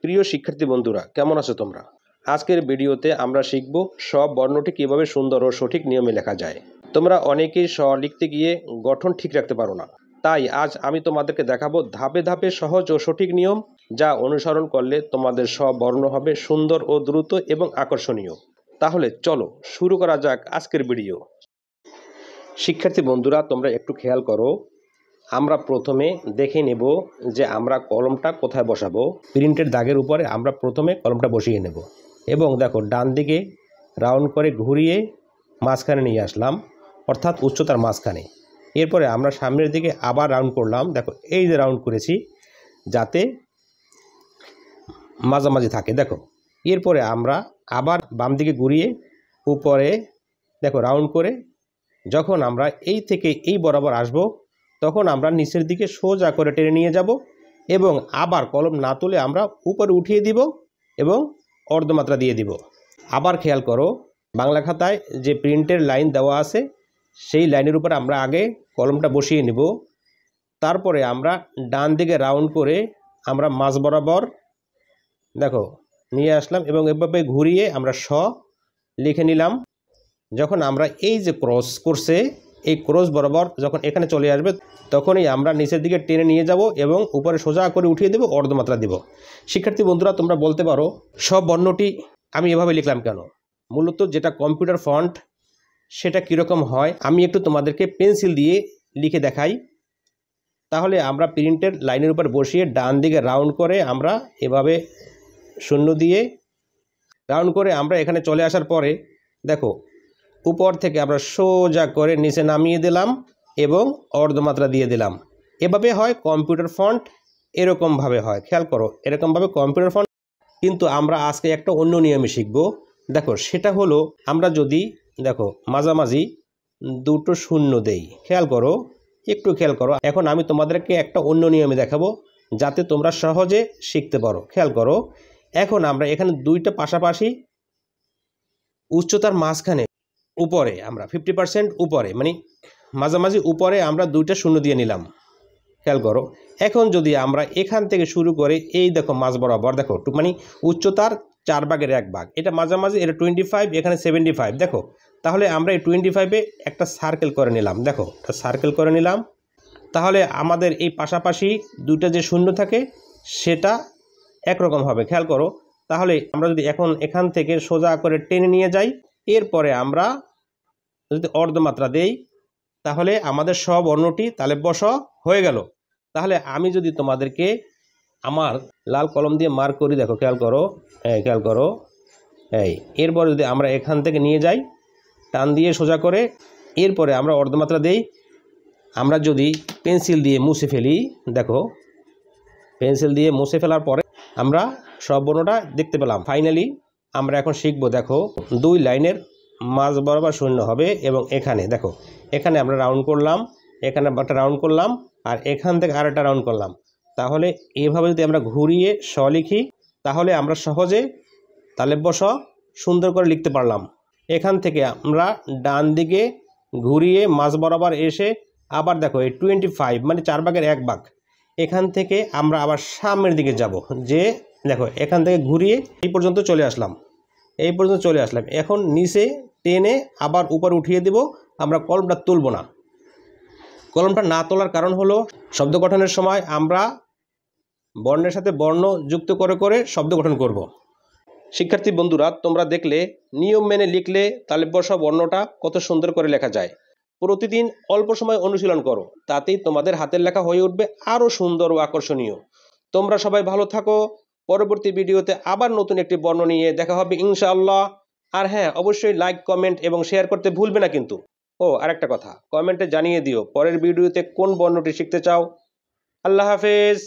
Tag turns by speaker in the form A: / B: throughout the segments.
A: প্রিয় শিক্ষার্থী বন্ধুরা, কেমন আছো তোমরা? আজকের ভিডিওতে আমরা শিখব সব বর্ণটি কিভাবে সুন্দর ও সঠিক নিয়মে লেখা যায়। তোমরা অনেকেই স লিখতে গিয়ে গঠন ঠিক রাখতে পারো না, তাই আজ আমি তোমাদেরকে দেখাবো ধাপে ধাপে সহজ ও সঠিক নিয়ম, যা অনুসরণ করলে তোমাদের সব বর্ণ হবে সুন্দর ও দ্রুত এবং আকর্ষণীয়। তাহলে চলো শুরু করা যাক আজকের ভিডিও। শিক্ষার্থী বন্ধুরা, তোমরা একটু খেয়াল করো। আমরা প্রথমে দেখে নেব যে আমরা কলমটা কোথায় বসাবো। প্রিন্টের দাগের উপরে আমরা প্রথমে কলমটা বসিয়ে নেব এবং দেখো ডান দিকে রাউন্ড করে ঘুরিয়ে মাঝখানে নিয়ে আসলাম, অর্থাৎ উচ্চতার মাঝখানে। এরপরে আমরা সামনের দিকে আবার রাউন্ড করলাম, দেখো এই যে রাউন্ড করেছি যাতে মাঝামাঝি থাকে। দেখো এরপরে আমরা আবার বাম দিকে ঘুরিয়ে উপরে দেখো রাউন্ড করে যখন আমরা এই থেকে এই বরাবর আসব, তখন আমরা নিচের দিকে সোজা করে টেনে নিয়ে যাব এবং আবার কলম না তুলে আমরা উপরে উঠিয়ে দিব এবং অর্ধমাত্রা দিয়ে দিব। আবার খেয়াল করো, বাংলা খাতায় যে প্রিন্টের লাইন দেওয়া আছে সেই লাইনের উপর আমরা আগে কলমটা বসিয়ে নেব। তারপরে আমরা ডান দিকে রাউন্ড করে আমরা মাঝ বরাবর দেখো নিয়ে আসলাম এবং এভাবে ঘুরিয়ে আমরা স লিখে নিলাম। যখন আমরা এই যে ক্রস করছে এই ক্রস বরাবর যখন এখানে চলে আসবে, তখনই আমরা নিচের দিকে টেনে নিয়ে যাব এবং উপরে সোজা করে উঠিয়ে দেব, অর্ধমাত্রা দিব। শিক্ষার্থী বন্ধুরা, তোমরা বলতে পারো সব বর্ণটি আমি এভাবে লিখলাম কেন? মূলত যেটা কম্পিউটার ফন্ট সেটা কীরকম হয় আমি একটু তোমাদেরকে পেন্সিল দিয়ে লিখে দেখাই। তাহলে আমরা প্রিন্টের লাইনের উপর বসিয়ে ডান দিকে রাউন্ড করে আমরা এভাবে শূন্য দিয়ে রাউন্ড করে আমরা এখানে চলে আসার পরে দেখো উপর থেকে আমরা সোজা করে নিচে নামিয়ে দিলাম এবং অর্ধমাত্রা দিয়ে দিলাম। এভাবে হয় কম্পিউটার ফন্ট, এরকমভাবে হয়। খেয়াল করো, এরকমভাবে কম্পিউটার ফন্ট। কিন্তু আমরা আজকে একটা অন্য নিয়মে শিখব। দেখো সেটা হলো আমরা যদি দেখো মাঝামাঝি দুটো শূন্য দেই। খেয়াল করো, একটু খেয়াল করো। এখন আমি তোমাদেরকে একটা অন্য নিয়মে দেখাবো যাতে তোমরা সহজে শিখতে পারো। খেয়াল করো, এখন আমরা এখানে দুইটা পাশাপাশি উচ্চতার মাঝখানে উপরে আমরা 50% উপরে মানে মাঝামাঝি উপরে আমরা দুইটা শূন্য দিয়ে নিলাম। খেয়াল করো, এখন যদি আমরা এখান থেকে শুরু করে এই দেখো মাঝ বরাবর দেখো মানে উচ্চতার 4/1 এটা মাঝামাঝি, এটা 25, এখানে 75। দেখো তাহলে আমরা এই 25-এ একটা সার্কেল করে নিলাম। দেখো সার্কেল করে নিলাম, তাহলে আমাদের এই পাশাপাশি দুইটা যে শূন্য থাকে সেটা একরকম হবে। খেয়াল করো, তাহলে আমরা যদি এখন এখান থেকে সোজা করে টেনে নিয়ে যাই, এরপরে আমরা যদি অর্ধমাত্রা দেই, তাহলে আমাদের সব বর্ণটি তালে বস হয়ে গেল। তাহলে আমি যদি তোমাদেরকে আমার লাল কলম দিয়ে মার্ক করি, দেখো খেয়াল করো, খেয়াল করো এরপরে যদি আমরা এখান থেকে নিয়ে যাই টান দিয়ে সোজা করে, এরপরে আমরা অর্ধমাত্রা দেই, আমরা যদি পেন্সিল দিয়ে মুছে ফেলি, দেখো পেন্সিল দিয়ে মুছে ফেলার পরে আমরা সব বর্ণটা দেখতে পেলাম। ফাইনালি আমরা এখন শিখবো। দেখো দুই লাইনের মাঝ বরাবর শূন্য হবে এবং এখানে দেখো এখানে আমরা রাউন্ড করলাম, এখানে একটা রাউন্ড করলাম আর এখান থেকে আরেকটা রাউন্ড করলাম। তাহলে এভাবে যদি আমরা ঘুরিয়ে স লিখি, তাহলে আমরা সহজে তালে বস সুন্দর করে লিখতে পারলাম। এখান থেকে আমরা ডান দিকে ঘুরিয়ে মাঝ বরাবর এসে আবার দেখো এই 25 মানে 4/1 এখান থেকে আমরা আবার সামনের দিকে যাব, যে দেখো এখান থেকে ঘুরিয়ে এই পর্যন্ত চলে আসলাম, এই পর্যন্ত চলে আসলাম। এখন নিচে টেনে আবার উপর উঠিয়ে দেব, আমরা কলমটা তুলব না। কলমটা না তোলার কারণ হলো শব্দ গঠনের সময় আমরা বর্ণের সাথে বর্ণ যুক্ত করে করে শব্দ গঠন করব। শিক্ষার্থী বন্ধুরা, তোমরা দেখলে নিয়ম মেনে লিখলে তালে বসা বর্ণটা কত সুন্দর করে লেখা যায়। প্রতিদিন অল্প সময় অনুশীলন করো, তাতেই তোমাদের হাতের লেখা হয়ে উঠবে আরও সুন্দর ও আকর্ষণীয়। তোমরা সবাই ভালো থাকো। পরবর্তী ভিডিওতে আবার নতুন একটি বর্ণ নিয়ে দেখা হবে ইনশাআল্লাহ। আর হ্যাঁ, অবশ্যই লাইক, কমেন্ট এবং শেয়ার করতে ভুলবে না কিন্তু। ও আরেকটা কথা, কমেন্টে জানিয়ে দিও পরের ভিডিওতে কোন বর্ণটি শিখতে চাও। আল্লাহ হাফেজ।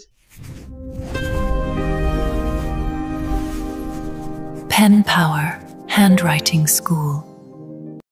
B: Pen Power Handwriting School.